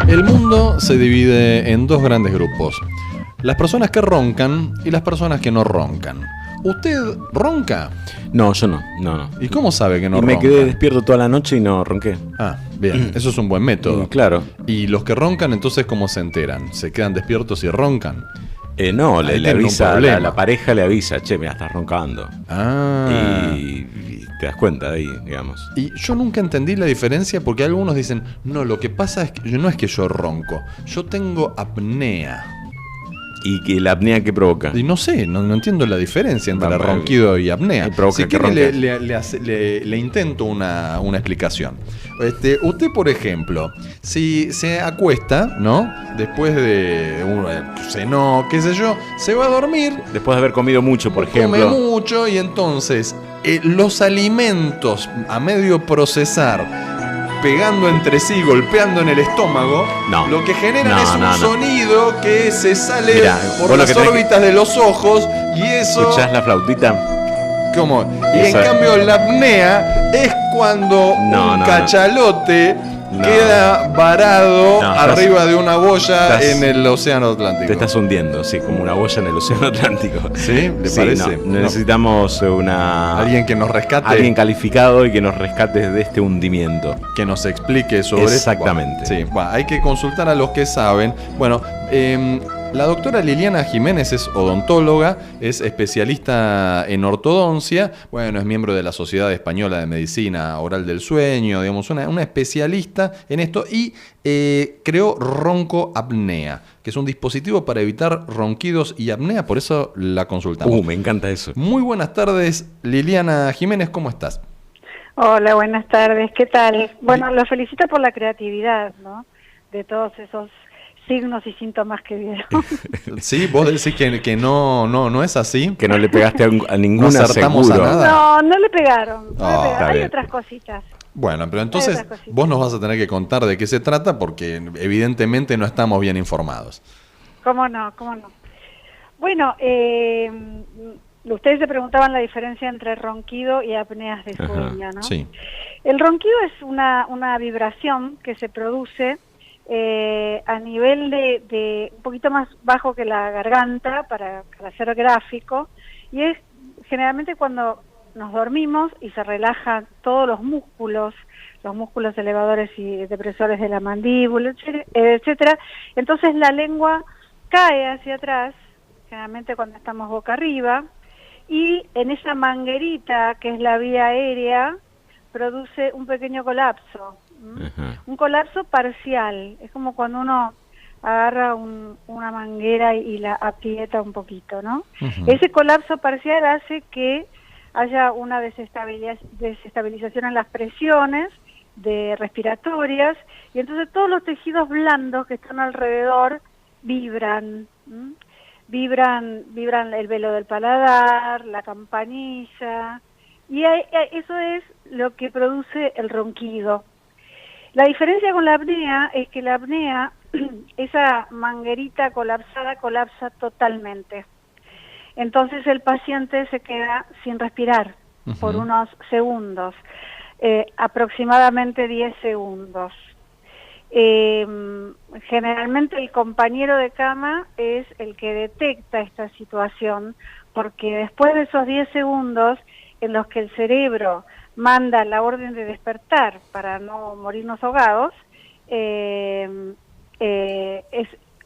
El mundo se divide en dos grandes grupos: las personas que roncan y las personas que no roncan. ¿Usted ronca? No, yo no. ¿Y cómo sabe que no ronca? Me quedé despierto toda la noche y no ronqué. Ah, bien, eso es un buen método. Claro. ¿Y los que roncan entonces cómo se enteran? ¿Se quedan despiertos y roncan? No, Ahí le tienen un avisa, problema. la pareja le avisa, che, mira, estás roncando. Ah. Y te das cuenta de ahí, digamos. Y yo nunca entendí la diferencia porque algunos dicen, no, lo que pasa es que no es que yo ronco, yo tengo apnea. ¿Y que la apnea qué provoca? Y no sé, no entiendo la diferencia entre Vamos, ronquido y apnea. provoca Si que quiere ronques. le intento una explicación. Usted, por ejemplo, si se acuesta, ¿no? Después de cenó, qué sé yo, se va a dormir. Después de haber comido mucho, por ejemplo. Come mucho y entonces los alimentos a medio procesar, pegando entre sí, golpeando en el estómago, No. lo que generan No, es un no. sonido que se sale Mirá, por vos lo las que tenés órbitas de los ojos y eso... ¿Escuchás la flautita? ¿Cómo? Y Eso. en cambio la apnea es cuando un cachalote queda varado arriba de una boya en el océano Atlántico. Te estás hundiendo, sí, como una boya en el océano Atlántico. ¿Sí? ¿Le parece? No. Necesitamos alguien que nos rescate. Alguien calificado y que nos rescate de este hundimiento. Que nos explique sobre Exactamente. esto. Sí, hay que consultar a los que saben. Bueno, la doctora Liliana Jiménez es odontóloga, es especialista en ortodoncia, bueno, es miembro de la Sociedad Española de Medicina Oral del Sueño, digamos, una especialista en esto, y creó Ronco Apnea, que es un dispositivo para evitar ronquidos y apnea, por eso la consultamos. Me encanta eso. Muy buenas tardes, Liliana Jiménez, ¿cómo estás? Hola, buenas tardes, ¿qué tal? Bueno, lo felicito por la creatividad, ¿no? De todos esos signos y síntomas que vieron. Sí, vos decís que no es así. Que no le pegaste a ninguna, no acertamos seguro. a nada. No le pegaron. Hay bien. otras cositas. Bueno, pero entonces vos nos vas a tener que contar de qué se trata porque evidentemente no estamos bien informados. ¿Cómo no? Bueno, ustedes se preguntaban la diferencia entre ronquido y apneas de sueño, ¿no? Sí. El ronquido es una vibración que se produce a nivel de un poquito más bajo que la garganta, para ser gráfico, y es generalmente cuando nos dormimos y se relajan todos los músculos elevadores y depresores de la mandíbula, etcétera. Entonces la lengua cae hacia atrás, generalmente cuando estamos boca arriba, y en esa manguerita que es la vía aérea produce un pequeño colapso. Un colapso parcial, es como cuando uno agarra una manguera y la aprieta un poquito, ¿no? Ese colapso parcial hace que haya una desestabilización en las presiones respiratorias, y entonces todos los tejidos blandos que están alrededor vibran, vibran el velo del paladar, la campanilla, y eso es lo que produce el ronquido. La diferencia con la apnea es que la apnea, esa manguerita colapsada, colapsa totalmente. Entonces el paciente se queda sin respirar por unos segundos, aproximadamente 10 segundos. Generalmente el compañero de cama es el que detecta esta situación, porque después de esos 10 segundos en los que el cerebro manda la orden de despertar para no morirnos ahogados,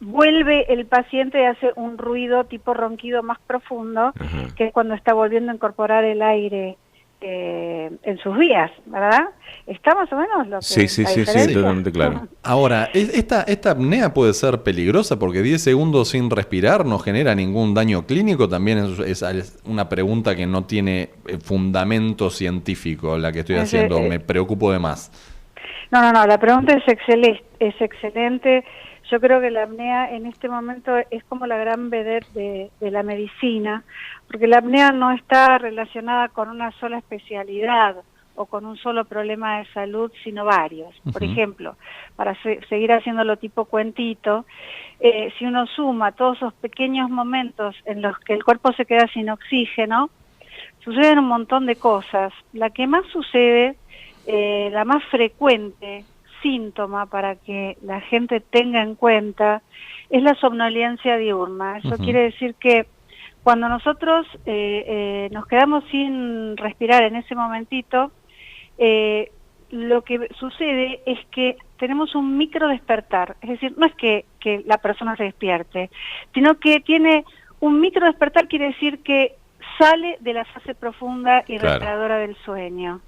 vuelve el paciente y hace un ruido tipo ronquido más profundo, que es cuando está volviendo a incorporar el aire en sus vías, ¿verdad? ¿Está más o menos lo que Sí, totalmente claro. Ahora, ¿esta apnea puede ser peligrosa porque 10 segundos sin respirar no genera ningún daño clínico? También es una pregunta que no tiene fundamento científico la que estoy haciendo, me preocupo de más. No, la pregunta es excelente. Yo creo que la apnea en este momento es como la gran vedette de la medicina, porque la apnea no está relacionada con una sola especialidad o con un solo problema de salud, sino varios. Por ejemplo, para seguir haciéndolo tipo cuentito, si uno suma todos esos pequeños momentos en los que el cuerpo se queda sin oxígeno, suceden un montón de cosas. La que más sucede, la más frecuente, síntoma para que la gente tenga en cuenta es la somnolencia diurna. Eso quiere decir que cuando nosotros nos quedamos sin respirar en ese momentito, lo que sucede es que tenemos un micro despertar. Es decir, no es que la persona se despierte, sino que tiene un micro despertar, quiere decir que sale de la fase profunda y reparadora del sueño.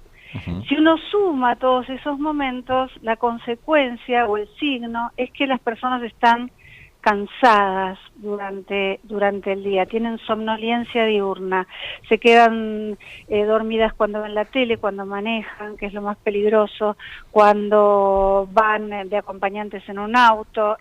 Si uno suma todos esos momentos, la consecuencia o el signo es que las personas están cansadas durante el día, tienen somnolencia diurna, se quedan dormidas cuando ven la tele, cuando manejan, que es lo más peligroso, cuando van de acompañantes en un auto.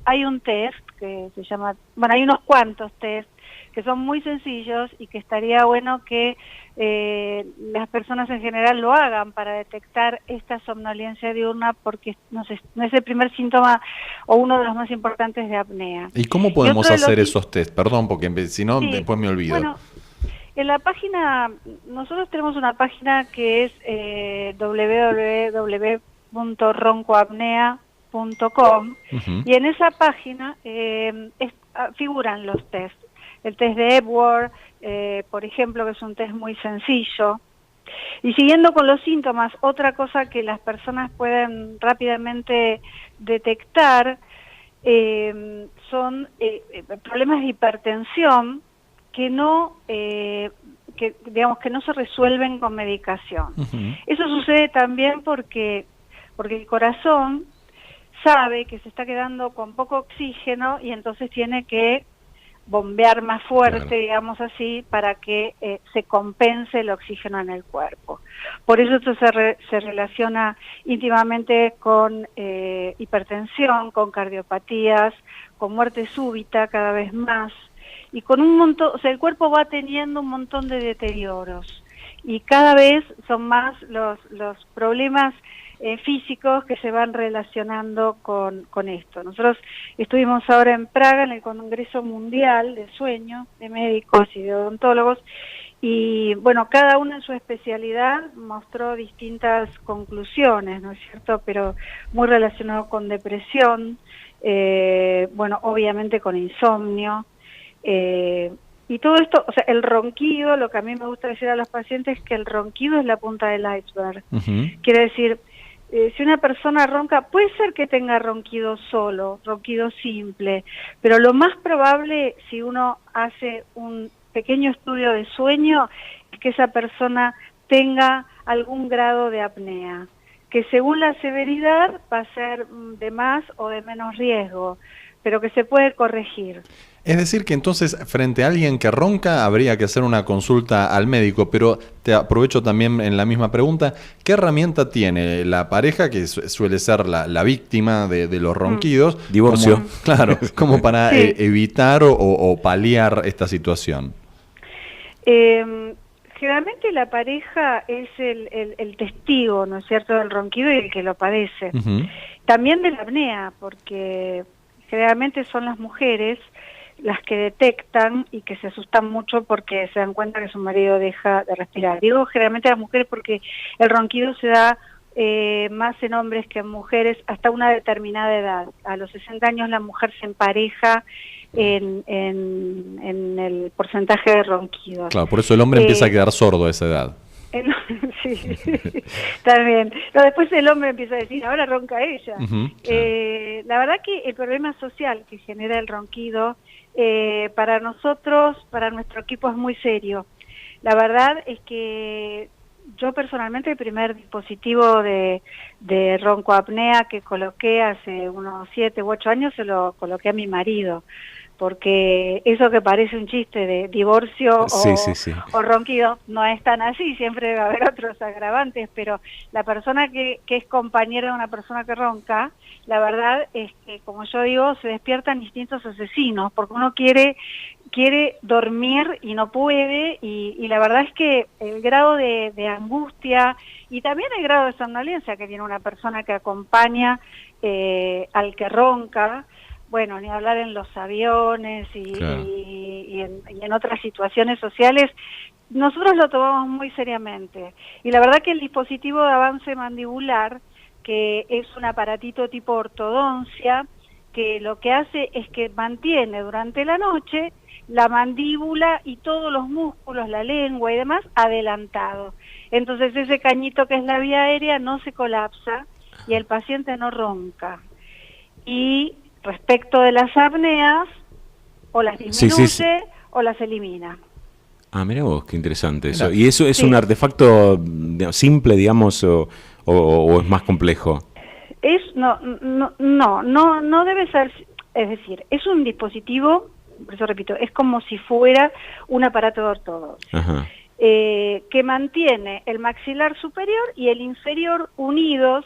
Hay un test que se llama, bueno, hay unos cuantos test que son muy sencillos y que estaría bueno que las personas en general lo hagan para detectar esta somnolencia diurna, porque no es el primer síntoma o uno de los más importantes de apnea. ¿Y cómo podemos hacer esos test? Perdón, porque si no, después me olvido. Bueno, en la página, nosotros tenemos una página que es www.roncoapnea.com y en esa página figuran los tests. El test de Epworth, por ejemplo, que es un test muy sencillo. Y siguiendo con los síntomas, otra cosa que las personas pueden rápidamente detectar son problemas de hipertensión que no se resuelven con medicación. Eso sucede también porque el corazón sabe que se está quedando con poco oxígeno y entonces tiene que bombear más fuerte, digamos así, para que se compense el oxígeno en el cuerpo. Por eso esto se relaciona íntimamente con hipertensión, con cardiopatías, con muerte súbita cada vez más, y con un montón, o sea, el cuerpo va teniendo un montón de deterioros, y cada vez son más los problemas físicos que se van relacionando con esto. Nosotros estuvimos ahora en Praga en el Congreso Mundial de Sueño, de médicos y de odontólogos, y bueno, cada uno en su especialidad mostró distintas conclusiones, ¿no es cierto?, pero muy relacionado con depresión, bueno, obviamente con insomnio, y todo esto, o sea, el ronquido, lo que a mí me gusta decir a los pacientes es que el ronquido es la punta del iceberg. Quiere decir, si una persona ronca, puede ser que tenga ronquido solo, ronquido simple, pero lo más probable, si uno hace un pequeño estudio de sueño, es que esa persona tenga algún grado de apnea, que según la severidad va a ser de más o de menos riesgo, pero que se puede corregir. Es decir que entonces frente a alguien que ronca habría que hacer una consulta al médico, pero te aprovecho también en la misma pregunta, ¿qué herramienta tiene la pareja que suele ser la víctima de los ronquidos? Divorcio. Como para evitar o paliar esta situación. Generalmente la pareja es el testigo, ¿no es cierto?, del ronquido y el que lo padece. También de la apnea, porque generalmente son las mujeres las que detectan y que se asustan mucho porque se dan cuenta que su marido deja de respirar. Digo generalmente las mujeres porque el ronquido se da más en hombres que en mujeres hasta una determinada edad. A los 60 años la mujer se empareja en el porcentaje de ronquidos. Claro, por eso el hombre empieza a quedar sordo a esa edad. Sí, también. No, después el hombre empieza a decir, ahora ronca ella. La verdad que el problema social que genera el ronquido, para nosotros, para nuestro equipo es muy serio. La verdad es que yo personalmente el primer dispositivo de roncoapnea que coloqué hace unos 7 u 8 años se lo coloqué a mi marido, porque eso que parece un chiste de divorcio o ronquido no es tan así, siempre va a haber otros agravantes, pero la persona que es compañera de una persona que ronca, la verdad es que, como yo digo, se despiertan instintos asesinos, porque uno quiere dormir y no puede, y la verdad es que el grado de angustia y también el grado de somnolencia que tiene una persona que acompaña al que ronca, bueno, ni hablar en los aviones y en otras situaciones sociales, nosotros lo tomamos muy seriamente. Y la verdad que el dispositivo de avance mandibular, que es un aparatito tipo ortodoncia, que lo que hace es que mantiene durante la noche la mandíbula y todos los músculos, la lengua y demás, adelantados. Entonces ese cañito que es la vía aérea no se colapsa y el paciente no ronca. Y respecto de las apneas, o las disminuye o las elimina. Ah, mira vos, qué interesante eso. ¿Y eso es un artefacto simple, digamos, o es más complejo? No debe ser, es decir, es un dispositivo, por eso repito, es como si fuera un aparato de ortodoncia, que mantiene el maxilar superior y el inferior unidos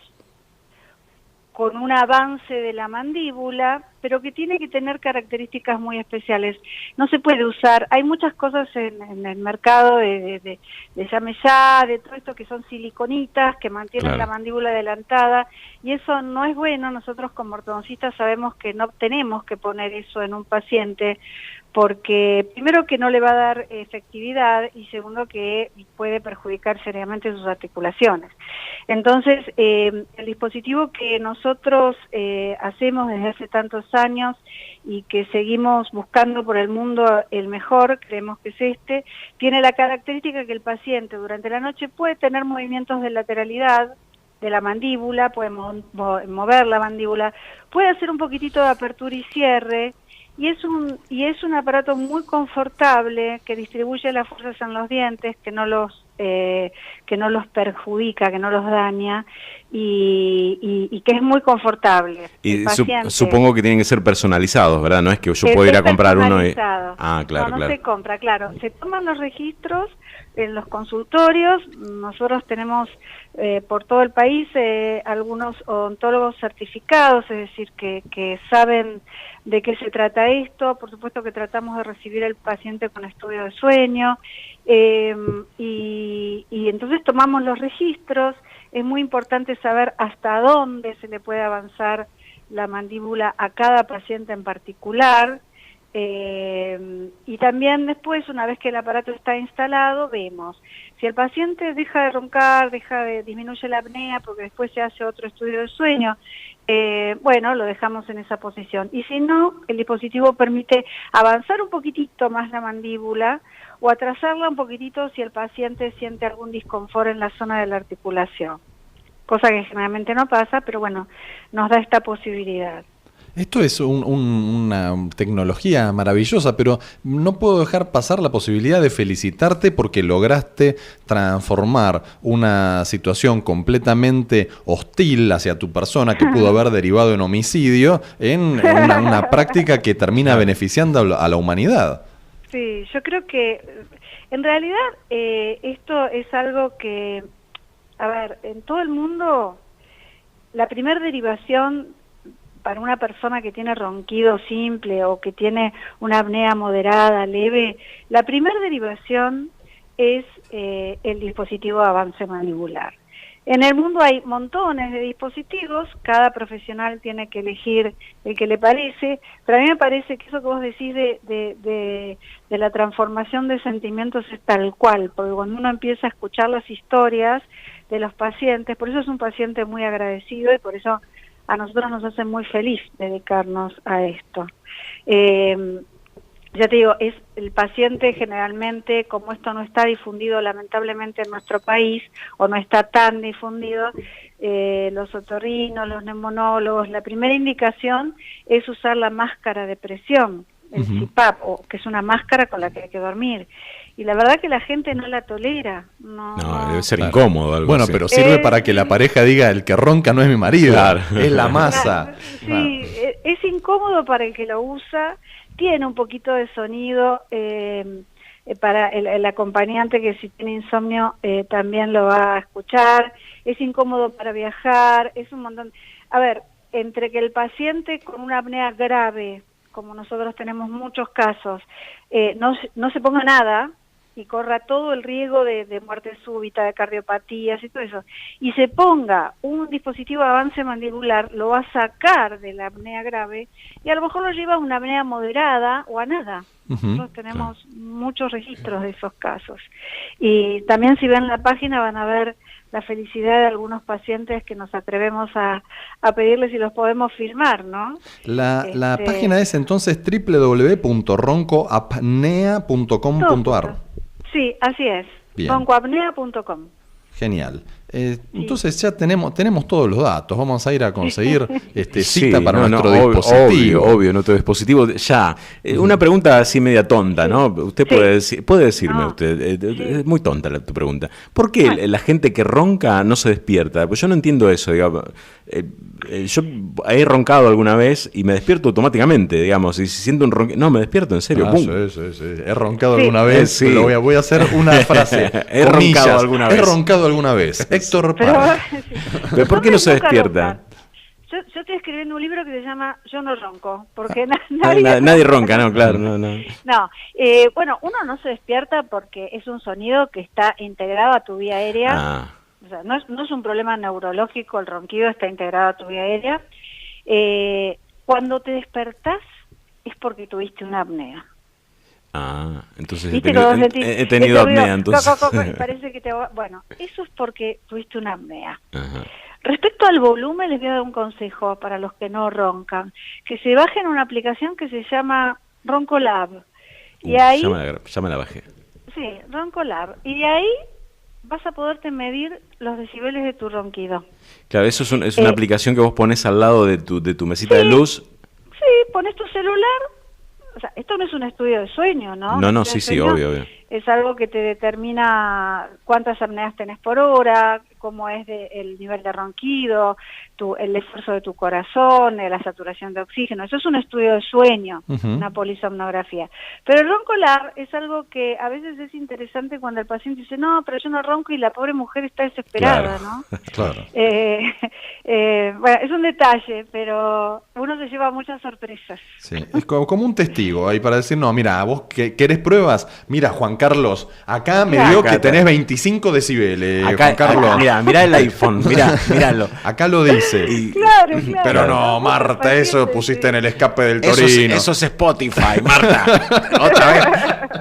con un avance de la mandíbula, pero que tiene que tener características muy especiales. No se puede usar, hay muchas cosas en el mercado de Yameyá, de todo esto que son siliconitas, que mantienen la mandíbula adelantada, y eso no es bueno. Nosotros como ortodoncistas sabemos que no tenemos que poner eso en un paciente, porque primero que no le va a dar efectividad y segundo que puede perjudicar seriamente sus articulaciones. Entonces, el dispositivo que nosotros hacemos desde hace tantos años y que seguimos buscando por el mundo el mejor, creemos que es este, tiene la característica que el paciente durante la noche puede tener movimientos de lateralidad de la mandíbula, puede mover la mandíbula, puede hacer un poquitito de apertura y cierre, y es un aparato muy confortable que distribuye las fuerzas en los dientes, que no los perjudica, que no los daña, y que es muy confortable. Y supongo que tienen que ser personalizados, ¿verdad? No es que yo puedo ir a comprar uno y... Ah, claro, no se compra, claro. Se toman los registros en los consultorios. Nosotros tenemos por todo el país algunos odontólogos certificados, es decir, que saben de qué se trata esto. Por supuesto que tratamos de recibir al paciente con estudio de sueño, y entonces tomamos los registros. Es muy importante saber hasta dónde se le puede avanzar la mandíbula a cada paciente en particular, y también después, una vez que el aparato está instalado, vemos si el paciente deja de roncar, disminuye la apnea, porque después se hace otro estudio de sueño. Bueno, lo dejamos en esa posición. Y si no, el dispositivo permite avanzar un poquitito más la mandíbula o atrasarla un poquitito si el paciente siente algún disconfort en la zona de la articulación. Cosa que generalmente no pasa, pero bueno, nos da esta posibilidad. Esto es una tecnología maravillosa, pero no puedo dejar pasar la posibilidad de felicitarte porque lograste transformar una situación completamente hostil hacia tu persona, que pudo haber derivado en homicidio, en una práctica que termina beneficiando a la humanidad. Sí, yo creo que en realidad esto es algo que, a ver, en todo el mundo la primera derivación para una persona que tiene ronquido simple o que tiene una apnea moderada, leve, la primera derivación es el dispositivo de avance mandibular. En el mundo hay montones de dispositivos, cada profesional tiene que elegir el que le parece, pero a mí me parece que eso que vos decís de la transformación de sentimientos es tal cual, porque cuando uno empieza a escuchar las historias de los pacientes, por eso es un paciente muy agradecido y por eso a nosotros nos hace muy feliz dedicarnos a esto. Ya te digo, es el paciente generalmente, como esto no está difundido lamentablemente en nuestro país, o no está tan difundido, los otorrinos, los neumonólogos, la primera indicación es usar la máscara de presión, el CPAP, o que es una máscara con la que hay que dormir. Y la verdad que la gente no la tolera. No, debe ser incómodo. Algo bueno, así. Pero sirve para que la pareja diga, el que ronca no es mi marido, es la masa. Sí, es incómodo para el que lo usa, tiene un poquito de sonido, para el acompañante que si tiene insomnio también lo va a escuchar, es incómodo para viajar, es un montón. A ver, entre que el paciente con una apnea grave, como nosotros tenemos muchos casos, no se ponga nada y corra todo el riesgo de muerte súbita, de cardiopatías y todo eso, y se ponga un dispositivo de avance mandibular, lo va a sacar de la apnea grave y a lo mejor lo lleva a una apnea moderada o a nada. Nosotros tenemos muchos registros de esos casos. Y también si ven la página van a ver la felicidad de algunos pacientes que nos atrevemos a pedirles si los podemos filmar, ¿no? La página es entonces www.roncoapnea.com.ar. Sí, así es. Bien. Roncoapnea.com. Genial. Entonces ya tenemos todos los datos. Vamos a ir a conseguir cita para nuestro dispositivo. Obvio, nuestro dispositivo ya. Una pregunta así media tonta, ¿no? Usted puede decirme, es muy tonta tu pregunta. ¿Por qué la gente que ronca no se despierta? Pues yo no entiendo eso, digamos. Yo he roncado alguna vez y me despierto automáticamente, digamos. Y si siento un ronquido, no, me despierto, en serio. Sí. He roncado alguna vez. Sí. Pero voy a hacer una frase. He roncado alguna vez. He roncado alguna vez. Héctor Park. ¿Pero por qué no se despierta? Yo estoy escribiendo un libro que se llama Yo no ronco, porque nadie ronca, no, claro, no. Bueno, uno no se despierta porque es un sonido que está integrado a tu vía aérea. O sea, no es un problema neurológico, el ronquido está integrado a tu vía aérea. Cuando te despertás es porque tuviste una apnea. Entonces he tenido apnea, entonces. Parece que bueno, eso es porque tuviste una apnea. Ajá. Respecto al volumen, les voy a dar un consejo para los que no roncan, que se bajen una aplicación que se llama Roncolab. Y ahí, ya me la bajé. Sí, Roncolab. Y de ahí vas a poderte medir los decibeles de tu ronquido. Claro, eso es una aplicación que vos pones al lado de tu mesita de luz. Sí, pones tu celular. O sea, esto no es un estudio de sueño, ¿no? No, sí, obvio. Es algo que te determina cuántas apneas tenés por hora, cómo es el nivel de ronquido, el esfuerzo de tu corazón, la saturación de oxígeno. Eso es un estudio de sueño, una polisomnografía. Pero el Roncolab es algo que a veces es interesante cuando el paciente dice, no, pero yo no ronco, y la pobre mujer está desesperada, ¿no? Claro. Bueno, es un detalle, pero uno se lleva muchas sorpresas. Sí, es como un testigo ahí para decir, no, mira, vos querés pruebas, mira, Juan Carlos, acá me dio que tenés 25 decibeles, Juan Carlos. Mirá el iPhone, míralo. Acá lo dice. Claro. Pero no, Marta, eso pusiste en el escape del Torino. Eso es Spotify, Marta. Otra vez.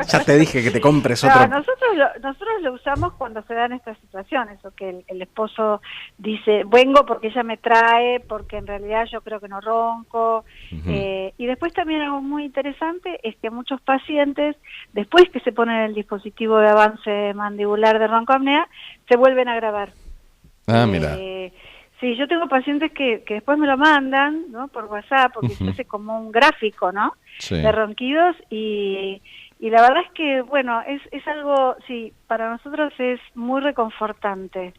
Ya te dije que te compres otro. Nosotros lo usamos cuando se dan estas situaciones, o que el esposo dice, vengo porque ella me trae, porque en realidad yo creo que no ronco. Y después también algo muy interesante es que muchos pacientes, después que se ponen el dispositivo de avance mandibular de roncoapnea, se vuelven a grabar. Mira. Sí, yo tengo pacientes que después me lo mandan, ¿no? Por WhatsApp, porque se hace como un gráfico, ¿no? Sí. De ronquidos, y la verdad es que, bueno, es algo, sí, para nosotros es muy reconfortante.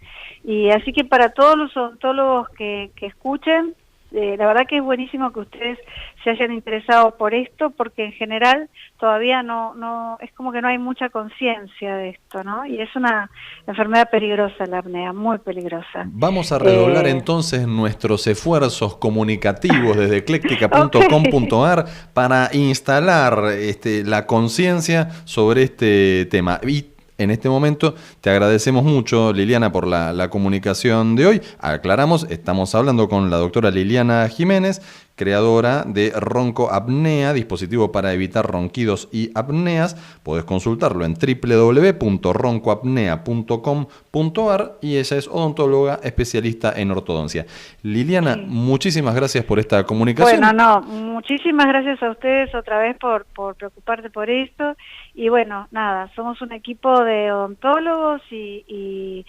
Y así que para todos los odontólogos que escuchen, la verdad que es buenísimo que ustedes se hayan interesado por esto, porque en general todavía no es como que no hay mucha conciencia de esto, ¿no? Y es una enfermedad peligrosa, la apnea, muy peligrosa. Vamos a redoblar entonces nuestros esfuerzos comunicativos desde ecléctica.com.ar para instalar la conciencia sobre este tema. Y en este momento te agradecemos mucho, Liliana, por la comunicación de hoy. Aclaramos, estamos hablando con la doctora Liliana Jiménez, creadora de Roncoapnea, dispositivo para evitar ronquidos y apneas. Podés consultarlo en www.roncoapnea.com.ar y ella es odontóloga especialista en ortodoncia. Liliana, muchísimas gracias por esta comunicación. Bueno, muchísimas gracias a ustedes otra vez por preocuparte por esto. Y bueno, nada, somos un equipo de odontólogos y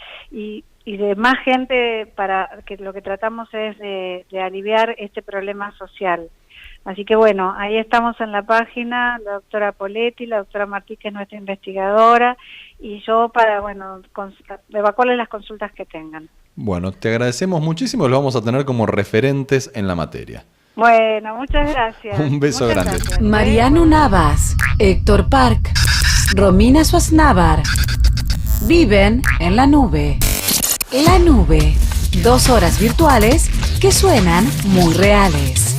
de más gente, para que lo que tratamos es de aliviar este problema social. Así que bueno, ahí estamos en la página, la doctora Poletti, la doctora Martí, que es nuestra investigadora, y yo para, evacuarles las consultas que tengan. Bueno, te agradecemos muchísimo, lo vamos a tener como referentes en la materia. Bueno, muchas gracias. Un beso grande. Gracias. Mariano Navas, Héctor Park, Romina Swaznavar. Viven en la nube. La nube. 2 horas virtuales que suenan muy reales.